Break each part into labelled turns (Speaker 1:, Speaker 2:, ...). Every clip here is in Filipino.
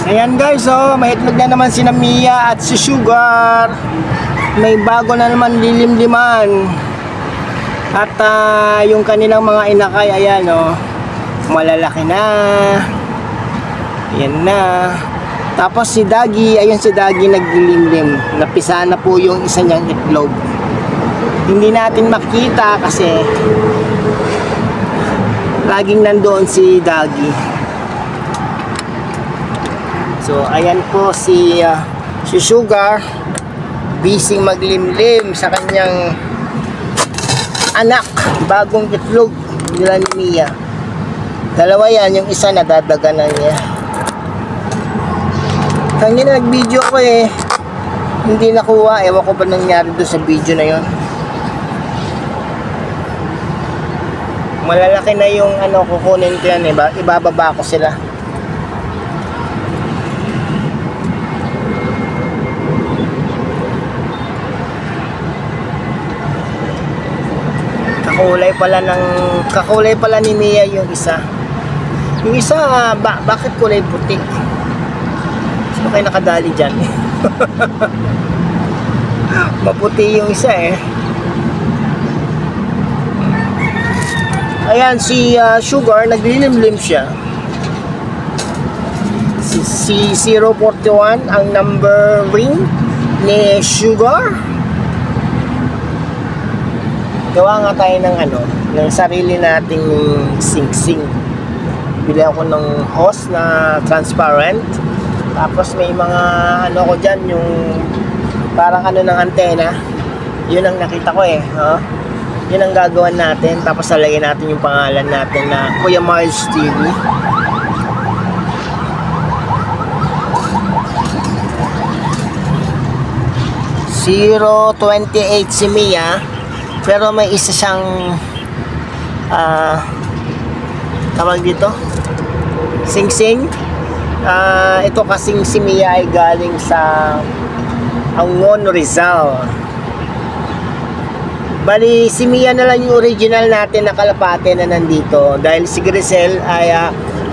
Speaker 1: Ayan guys, may itlog na naman si Mia at si Sugar. May bago na naman lilimliman. At yung kanilang mga inakay, ayan malalaki na. Ayan na. Tapos si Dagi, ayun si Dagi naglilimlim. Napisa na po yung isa niyang itlog. Hindi natin makita kasi laging nandoon si Dagi. So ayan po si Sugar, busy maglimlim sa kanyang anak, bagong itlog nila ni Mia. Dalawa yan, yung isa nadadaganan niya. Kanina nag-video ko hindi nakuha. Ewan ko pa nangyari doon sa video na yon. Malalaki na yung kukunin ko yan. Ibababa ko sila. Kakulay pala ni Mia yung isa. Yung isa bakit kulay puti? Sino kayo nakadali dyan? Maputi yung isa Ayan si Sugar, naglilimlim siya. Si 041 ang number ring ni Sugar. Gawa nga tayo ng sarili nating sing-sing. Bili ako ng hose na transparent. Tapos may mga ko dyan, yung parang ng antena. Yun ang nakita ko Yun ang gagawin natin. Tapos lalagyan natin yung pangalan natin na Kuya Miles TV. .028 si Mia. Pero may isa siyang tawag dito, sing-sing. Ito kasing si Mia ay galing sa Angon, Rizal. Bali si Mia na lang yung original natin na kalapate na nandito. Dahil si Grisel ay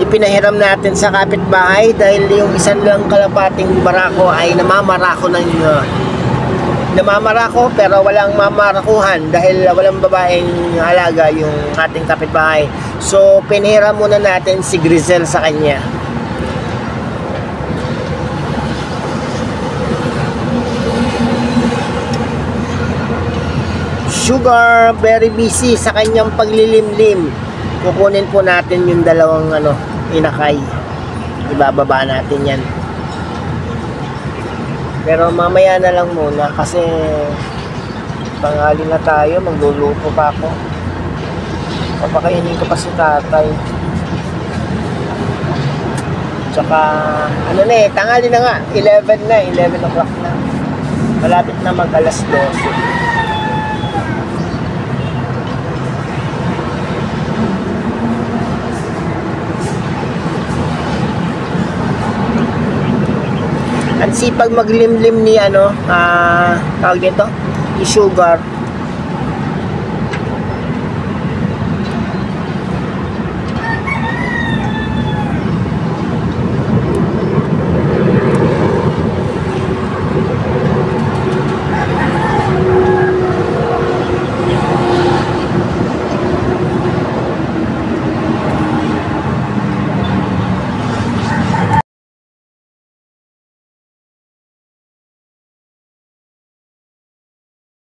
Speaker 1: ipinahiram natin sa kapitbahay. Dahil yung isang lang kalapating barako ay namamarako pero walang mamarakuhan dahil walang babaeng alaga yung ating kapitbahay. So pinahiram muna natin si Grisel sa kanya. Sugar very busy sa kanyang paglilimlim. Kukunin po natin yung dalawang inakay. Ibababa natin yan. Pero mamaya na lang muna kasi tanghali na tayo, magluluto pa ako. Papakainin ko pa si tatay. Tsaka tanghali na nga, 11 o'clock na. Malapit na mag alas 12. At sipag maglimlim ni tawag dito, ni Sugar.